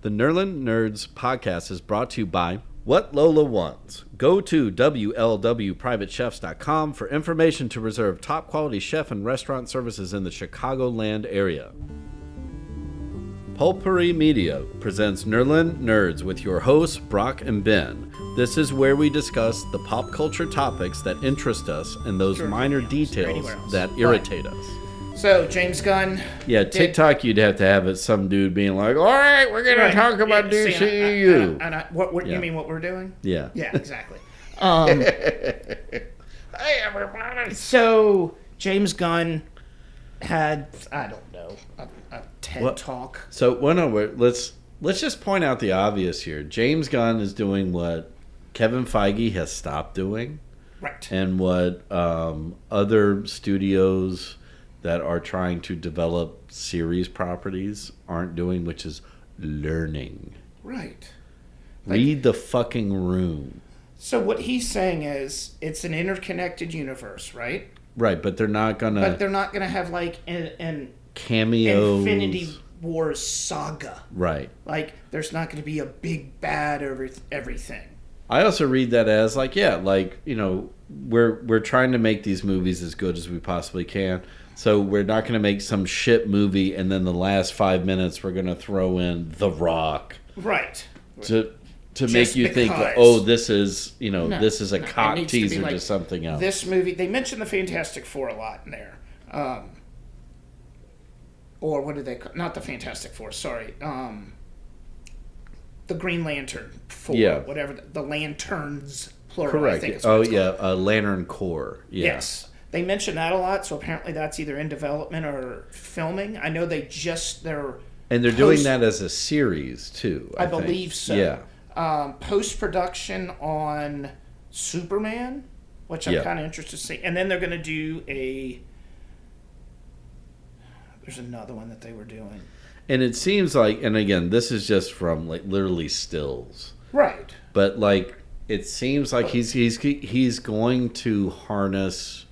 The Nerlin Nerds podcast is brought to you by What Lola Wants. Go to WLWPrivateChefs.com for information to reserve top quality chef and restaurant services in the Chicagoland area. Pulpery Media presents Nerlin Nerds with your hosts, Brock and Ben. This is where we discuss the pop culture topics that interest us and those minor details that irritate us. So, James Gunn. Yeah, TikTok, you'd have to have it some dude being like, all right, we're going to talk about DCEU. You mean what we're doing? Yeah. Yeah, exactly. Hey, everybody. So, James Gunn had, I don't know, a TED Talk. So, let's just point out the obvious here. James Gunn is doing what Kevin Feige has stopped doing. Right. And what other studios that are trying to develop series properties aren't doing, which is learning. Right. Read the fucking room. So what he's saying is it's an interconnected universe, right? Right, but they're not gonna have like an cameos, Infinity Wars saga. Right. Like there's not going to be a big bad over everything. I also read that as like, yeah, like, you know, we're trying to make these movies as good as we possibly can. So we're not going to make some shit movie and then the last 5 minutes we're going to throw in The Rock. Right. To make you think, oh, this is, you know, this is a cock teaser to something else. This movie, they mentioned the Fantastic Four a lot in there. Or what did they call, not the Fantastic Four, sorry. The Green Lantern Four, whatever, the Lanterns, plural. Correct. I think Lantern Corps. Yeah. Yes. They mentioned that a lot, so apparently that's either in development or filming. I know they're doing that as a series too. I believe so. Yeah. Post-production on Superman, which I'm kind of interested to see. And then they're going to do there's another one that they were doing. And it seems like, and again, this is just from like literally stills. Right. But like, it seems like he's going to harness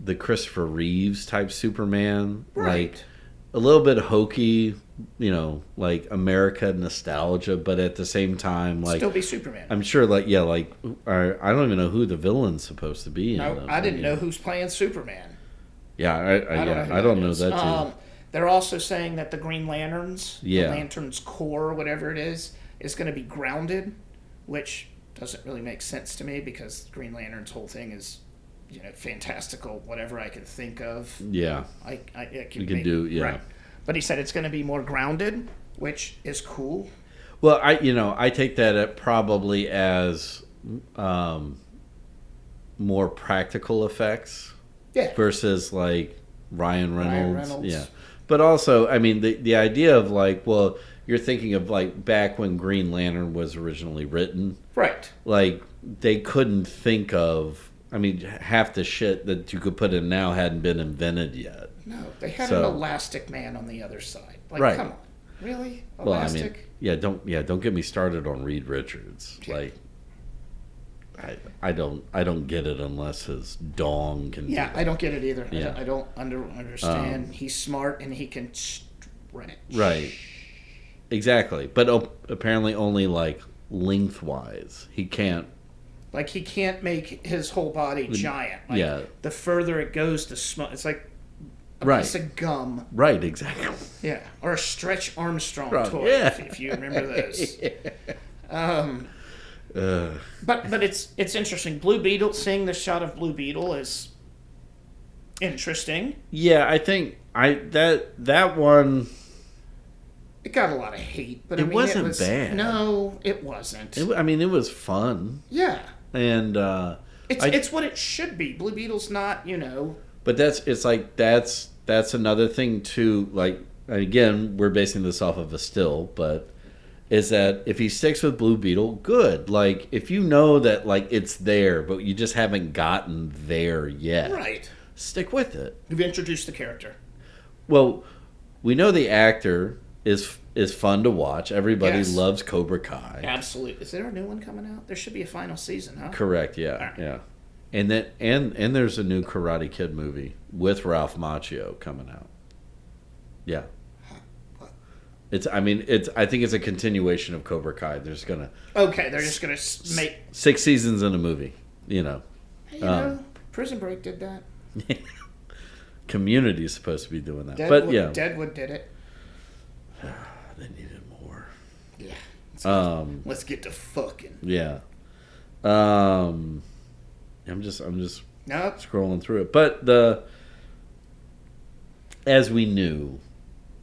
the Christopher Reeves type Superman, right. Like a little bit hokey, you know, like America nostalgia, but at the same time, like still be Superman. I'm sure, like I don't even know who the villain's supposed to be. I didn't know who's playing Superman. Yeah, I don't know that too. They're also saying that the Green Lanterns, the Lanterns Corps, or whatever it is going to be grounded, which doesn't really make sense to me because Green Lantern's whole thing is, you know, fantastical, whatever I can think of. Yeah. I can do, yeah. Right. But he said it's going to be more grounded, which is cool. Well, I take that probably as more practical effects. Yeah. Versus like Ryan Reynolds. Yeah. But also, I mean, the idea of like, well, you're thinking of like back when Green Lantern was originally written. Right. Like they couldn't think of, I mean, half the shit that you could put in now hadn't been invented yet. No, they had an Elastic Man on the other side. Like, right. Come on, really? Elastic? Well, I mean, don't get me started on Reed Richards. Yeah. Like, I don't get it unless his dong can. Yeah, I don't get it either. Yeah. I don't understand. He's smart and he can stretch. Right. Exactly, but apparently only like lengthwise. He can't. Like, he can't make his whole body giant. Like, yeah. The further it goes, the small. It's like a piece of gum. Right, exactly. Yeah, or a Stretch Armstrong toy, if you remember those. But it's interesting. Blue Beetle, seeing the shot of Blue Beetle is interesting. Yeah, I think that one. It got a lot of hate, but it wasn't bad. No, it wasn't. It was fun. Yeah. And it's what it should be. Blue Beetle's not, you know. But that's another thing too. Like, again, we're basing this off of a still, but is that if he sticks with Blue Beetle, good. Like, if you know that like it's there, but you just haven't gotten there yet, right? Stick with it. You've introduced the character. Well, we know the actor is fun to watch. Everybody loves Cobra Kai. Absolutely. Is there a new one coming out? There should be a final season, huh? Correct. Yeah. Right. Yeah. And then and there's a new Karate Kid movie with Ralph Macchio coming out. Yeah. What? I think it's a continuation of Cobra Kai. They're just gonna they're just gonna make 6 seasons in a movie. You know, Prison Break did that. Community is supposed to be doing that, but yeah, Deadwood did it. They needed more. Yeah. Let's get to fucking. Yeah. I'm just scrolling through it, but as we knew,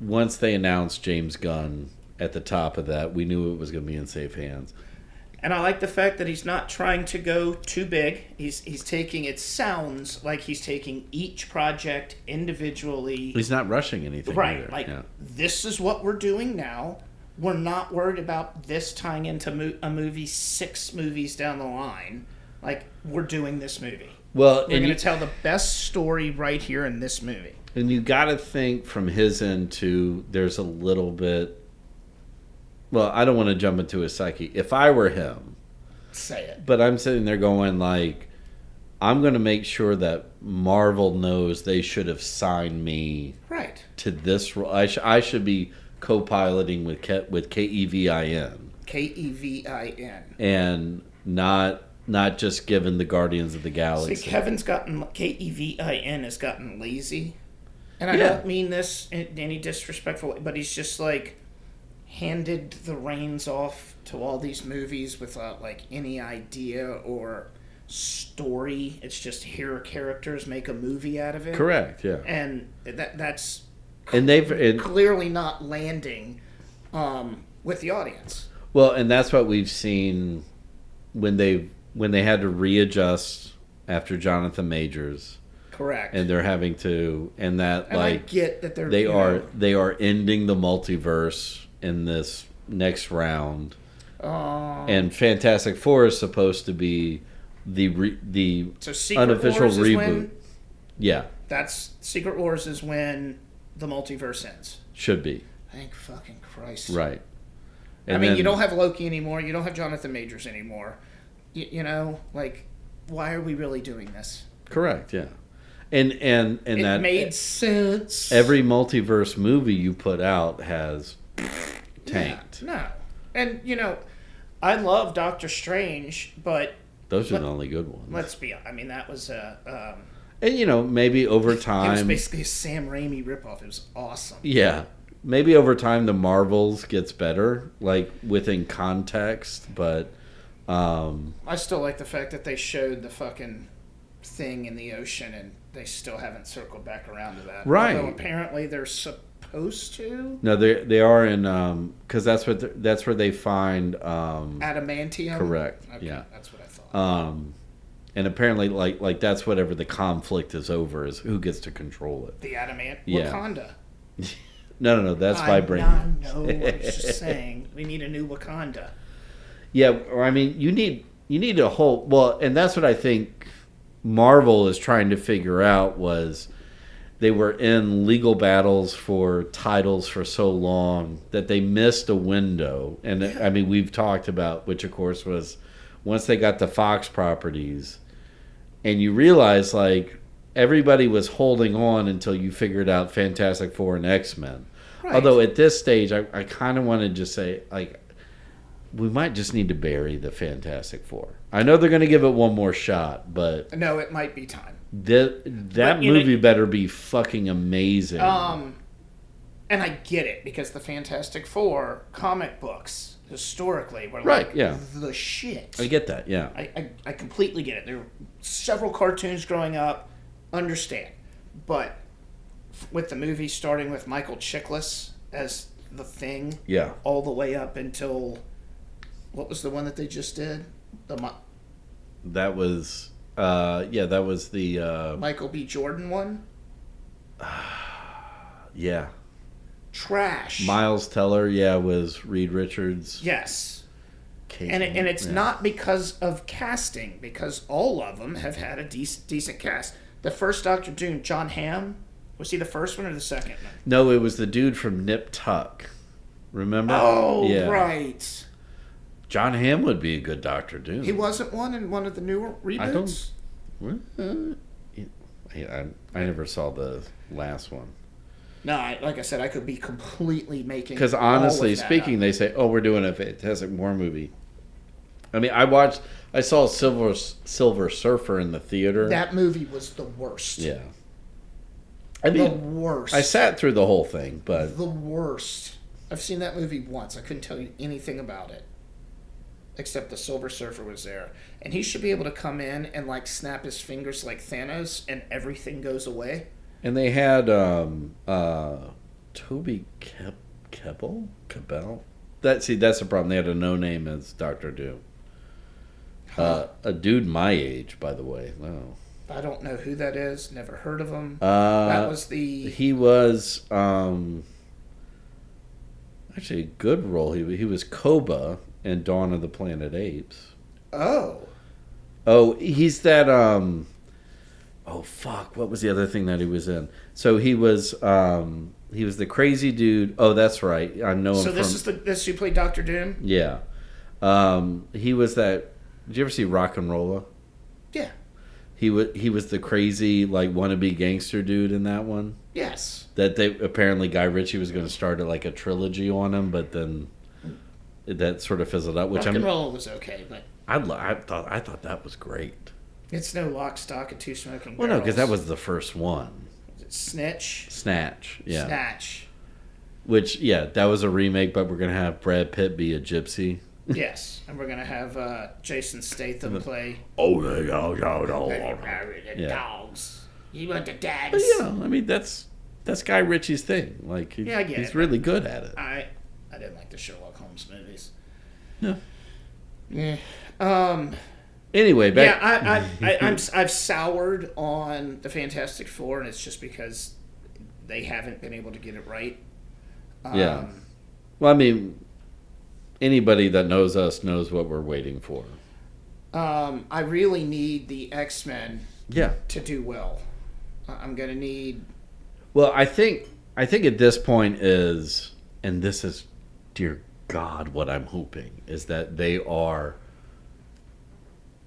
once they announced James Gunn at the top of that, we knew it was going to be in safe hands. And I like the fact that he's not trying to go too big. He's taking, it sounds like he's taking each project individually. He's not rushing anything. Right. Either. Like, this is what we're doing now. We're not worried about this tying into a movie 6 movies down the line. Like, we're doing this movie. Well, we're going to tell the best story right here in this movie. And you got to think from his end, too, there's a little bit... Well, I don't want to jump into his psyche. If I were him... Say it. But I'm sitting there going, like, I'm going to make sure that Marvel knows they should have signed me to this role. I should be co-piloting with Kevin. Kevin. And not just given the Guardians of the Galaxy. See, Kevin has gotten lazy. And I don't mean this in any disrespectful way, but he's just like handed the reins off to all these movies without like any idea or story. It's just here are characters, make a movie out of it. Correct, yeah. And that's clearly not landing with the audience. Well, and that's what we've seen when they had to readjust after Jonathan Majors. Correct. And they're having to, and I get that they are ending the multiverse in this next round. And Fantastic Four is supposed to be the unofficial Wars reboot. That's Secret Wars is when the multiverse ends. Should be. Thank fucking Christ. Right. And you don't have Loki anymore. You don't have Jonathan Majors anymore. You know, like, why are we really doing this? Correct. Yeah. And it that made sense. Every multiverse movie you put out has tanked. No. And, I love Doctor Strange, but... Those are the only good ones. Let's be honest. I mean, that was a... and, maybe over time... It was basically a Sam Raimi ripoff. It was awesome. Yeah. Maybe over time the Marvels gets better, like, within context, but... I still like the fact that they showed the fucking thing in the ocean and they still haven't circled back around to that. Right. Although apparently they're supposed to. No, they are in because that's where they find adamantium. Correct. Okay, yeah, that's what I thought. And apparently, like that's whatever the conflict is over is who gets to control it. The Wakanda. No, that's vibranium. No, I was just saying we need a new Wakanda. Yeah, or I mean, you need a whole and that's what I think Marvel is trying to figure out was they were in legal battles for titles for so long that they missed a window. And I mean, we've talked about, which of course was once they got the Fox properties and you realize like everybody was holding on until you figured out Fantastic Four and X-Men. Right. Although at this stage, I kind of want to just say like, we might just need to bury the Fantastic Four. I know they're going to give it one more shot, but... No, it might be time. That movie better be fucking amazing. And I get it, because the Fantastic Four comic books, historically, were the shit. I get that, yeah. I completely get it. There were several cartoons growing up, understand. But with the movie starting with Michael Chiklis as the Thing, all the way up until... What was the one that they just did? That was, that was the... Michael B. Jordan one? Yeah. Trash. Miles Teller, was Reed Richards. Yes. And it's not because of casting, because all of them have had a decent cast. The first Doctor Doom, John Hamm, was he the first one or the second one? No, it was the dude from Nip Tuck. Remember? Oh, right. John Hamm would be a good Doctor Doom. He wasn't one in one of the newer reboots? I never saw the last one. No, like I said, I could be completely making. Because all honestly of that speaking, up. they say, "Oh, we're doing a Fantastic Four movie." I mean, I saw Silver Surfer in the theater. That movie was the worst. Yeah. I mean, the worst. I sat through the whole thing, but the worst. I've seen that movie once. I couldn't tell you anything about it, except the Silver Surfer was there, and he should be able to come in and like snap his fingers like Thanos, and everything goes away. and they had Toby Kebbell. That's the problem. They had a no name as Doctor Doom. A dude my age, by the way. No. I don't know who that is. Never heard of him. That was the. He was actually a good role. He was Koba in Dawn of the Planet Apes. Oh. Oh, he's that. Oh fuck! What was the other thing that he was in? So he was the crazy dude. Oh, that's right. I know him. So this you played Doctor Doom? Yeah. He was that. Did you ever see Rock and Rolla? Yeah. He was the crazy like wannabe gangster dude in that one. Yes. That they apparently Guy Ritchie was going to start like a trilogy on him, but then that sort of fizzled out. Which Rock and Roll was okay, but I thought that was great. it's no Lock, Stock, and Two Smoking Barrels. Well, no, because that was the first one. Snatch. Yeah. Snatch. Which that was a remake, but we're going to have Brad Pitt be a gypsy. Yes, and we're gonna have Jason Statham play. Oh The dogs. You want the dogs? But I mean that's Guy Ritchie's thing. Like he's really good at it. I didn't like the Sherlock Holmes movies. No. Yeah. Anyway, back. Yeah, I've soured on the Fantastic Four, and it's just because they haven't been able to get it right. Yeah. Well, I mean, anybody that knows us knows what we're waiting for. I really need the X-Men. Yeah. To do well, I'm gonna need. Well, I think at this point is, and this is, dear God, what I'm hoping is that they are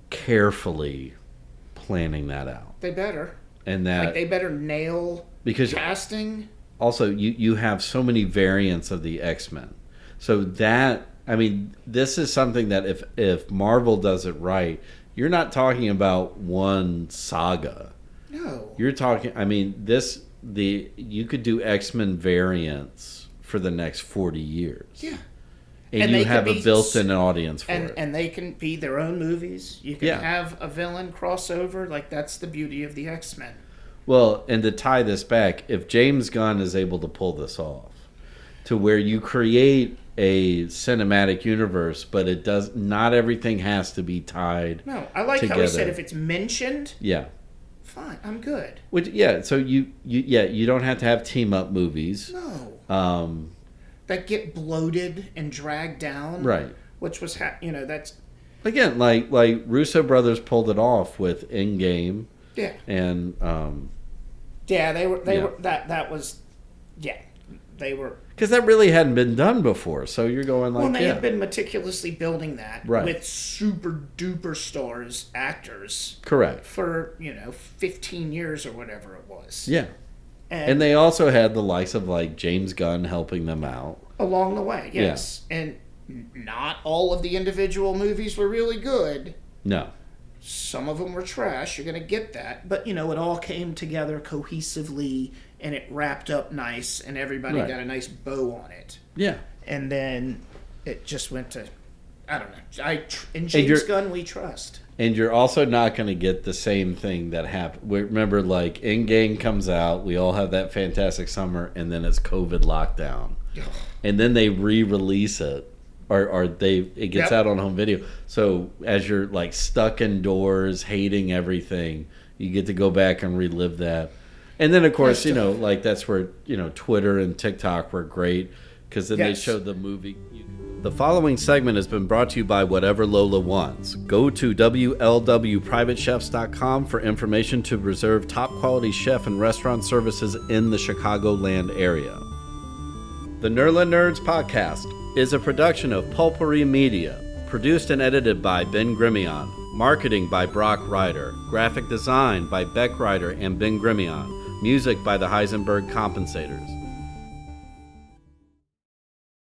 carefully planning that out. They better. And that they better nail because casting. Also, you have so many variants of the X-Men, so that I mean, this is something that if Marvel does it right, you're not talking about one saga. No. You're talking. I mean, you could do X-Men variants for the next 40 years. Yeah. And you have a built-in audience for it. And they can be their own movies. You can have a villain crossover. Like, that's the beauty of the X-Men. Well, and to tie this back, if James Gunn is able to pull this off, to where you create a cinematic universe, but it does not everything has to be tied. No, I like together. How he said if it's mentioned. Yeah. Fine, I'm good. Which so you don't have to have team up movies. No. That get bloated and dragged down. Right. Which was that's again like Russo brothers pulled it off with Endgame. Yeah. And they were that was they were because that really hadn't been done before. So you're going like they have been meticulously building that right. with super duper stars actors. Correct. For 15 years or whatever it was. Yeah. And they also had the likes of like James Gunn helping them out along the way. Yes. Yeah. And not all of the individual movies were really good. No. Some of them were trash. You're going to get that. But, it all came together cohesively and it wrapped up nice and everybody got a nice bow on it. Yeah. And then it just went to, I don't know. In James Gunn, we trust. And you're also not going to get the same thing that happened. Remember, like, Endgame comes out, we all have that fantastic summer, and then it's COVID lockdown. And then they re-release it. Or it gets out on home video. So as you're like stuck indoors, hating everything, you get to go back and relive that. And then of course, like that's where Twitter and TikTok were great because then they showed the movie. The following segment has been brought to you by Whatever Lola Wants. Go to WLWPrivateChefs.com for information to reserve top quality chef and restaurant services in the Chicagoland area. The Nerlin Nerds podcast is a production of Pulpery Media, produced and edited by Ben Grimion, marketing by Brock Ryder, graphic design by Beck Ryder and Ben Grimion, music by the Heisenberg Compensators.